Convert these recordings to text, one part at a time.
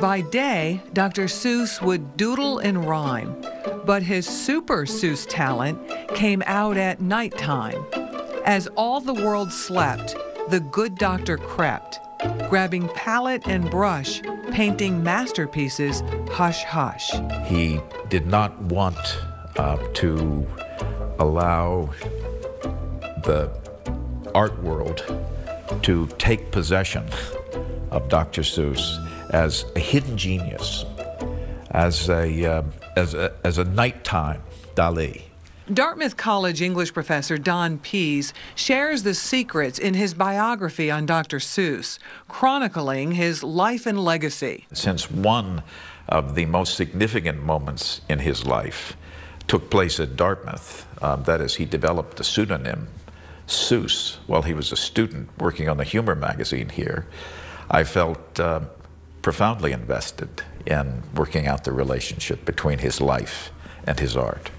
By day, Dr. Seuss would doodle and rhyme, but his super Seuss talent came out at nighttime. As all the world slept, the good doctor crept, grabbing palette and brush, painting masterpieces hush hush. He did not want to allow the art world to take possession of Dr. Seuss as a hidden genius, as a nighttime Dali. Dartmouth College English professor Don Pease shares the secrets in his biography on Dr. Seuss, chronicling his life and legacy. Since one of the most significant moments in his life took place at Dartmouth, that is, he developed the pseudonym Seuss while he was a student working on the humor magazine here, I felt profoundly invested in working out the relationship between his life and his art.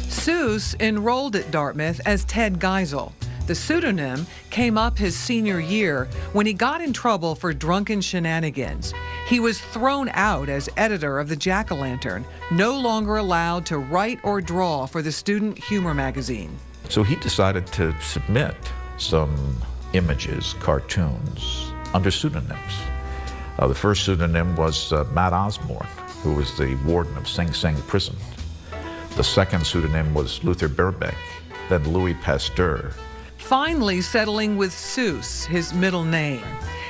Seuss enrolled at Dartmouth as Ted Geisel. The pseudonym came up his senior year when he got in trouble for drunken shenanigans. He was thrown out as editor of the Jack-O-Lantern, no longer allowed to write or draw for the student humor magazine. So he decided to submit some images, cartoons, under pseudonyms. The first pseudonym was Matt Osborne, who was the warden of Sing Sing prison. The second pseudonym was Luther Burbank, then Louis Pasteur. Finally settling with Seuss, his middle name.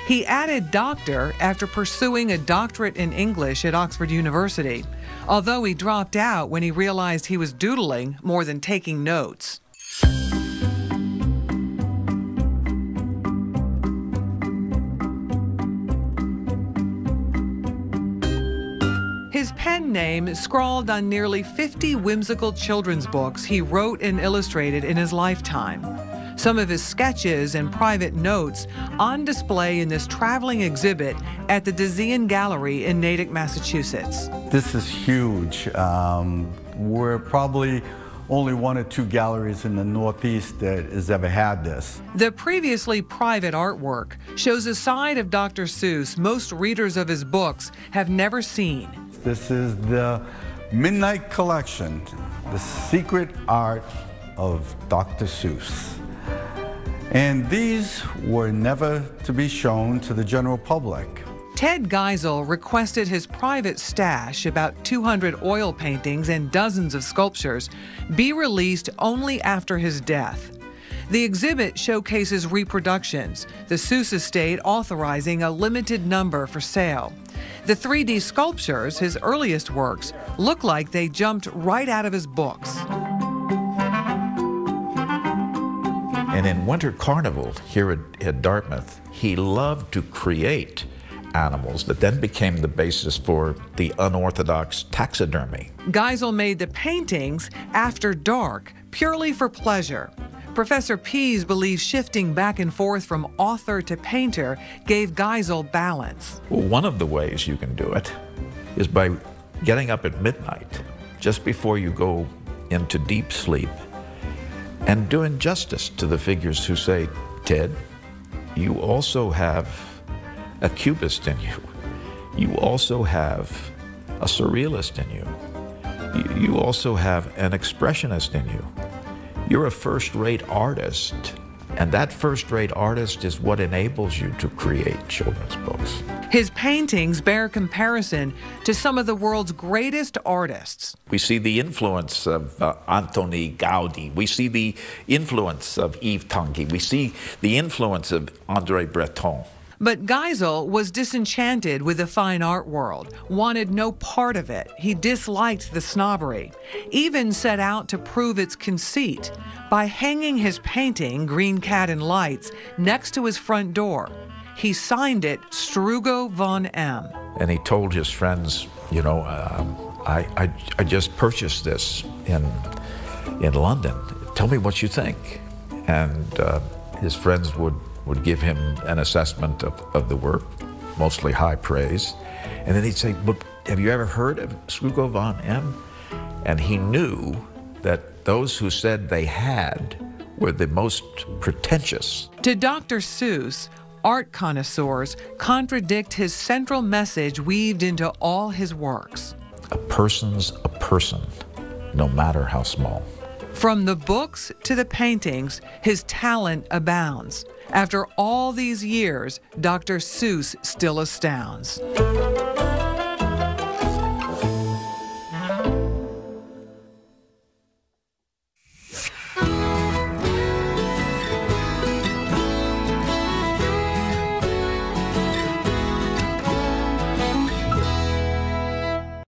He added doctor after pursuing a doctorate in English at Oxford University, although he dropped out when he realized he was doodling more than taking notes. His pen name is scrawled on nearly 50 whimsical children's books he wrote and illustrated in his lifetime. Some of his sketches and private notes on display in this traveling exhibit at the Desian Gallery in Natick, Massachusetts. This is huge. We're probably only one or two galleries in the Northeast that has ever had this. The previously private artwork shows a side of Dr. Seuss most readers of his books have never seen. This is the Midnight Collection, the secret art of Dr. Seuss. And these were never to be shown to the general public. Ted Geisel requested his private stash, about 200 oil paintings and dozens of sculptures, be released only after his death. The exhibit showcases reproductions, the Seuss estate authorizing a limited number for sale. The 3D sculptures, his earliest works, look like they jumped right out of his books. And in Winter Carnival here at Dartmouth, he loved to create animals that then became the basis for the unorthodox taxidermy. Geisel made the paintings after dark, purely for pleasure. Professor Pease believes shifting back and forth from author to painter gave Geisel balance. Well, one of the ways you can do it is by getting up at midnight, just before you go into deep sleep, and doing justice to the figures who say, Ted, you also have a cubist in you. You also have a surrealist in you. You also have an expressionist in you. You're a first-rate artist, and that first-rate artist is what enables you to create children's books. His paintings bear comparison to some of the world's greatest artists. We see the influence of Antoni Gaudi. We see the influence of Yves Tanguy. We see the influence of André Breton. But Geisel was disenchanted with the fine art world, wanted no part of it. He disliked the snobbery, even set out to prove its conceit by hanging his painting, Green Cat and Lights, next to his front door. He signed it Strugo von M. And he told his friends, you know, I just purchased this in London. Tell me what you think. And his friends would give him an assessment of the work, mostly high praise. And then he'd say, but have you ever heard of Strugo von M? And he knew that those who said they had were the most pretentious. To Dr. Seuss, art connoisseurs contradict his central message weaved into all his works. A person's a person, no matter how small. From the books to the paintings, his talent abounds. After all these years, Dr. Seuss still astounds.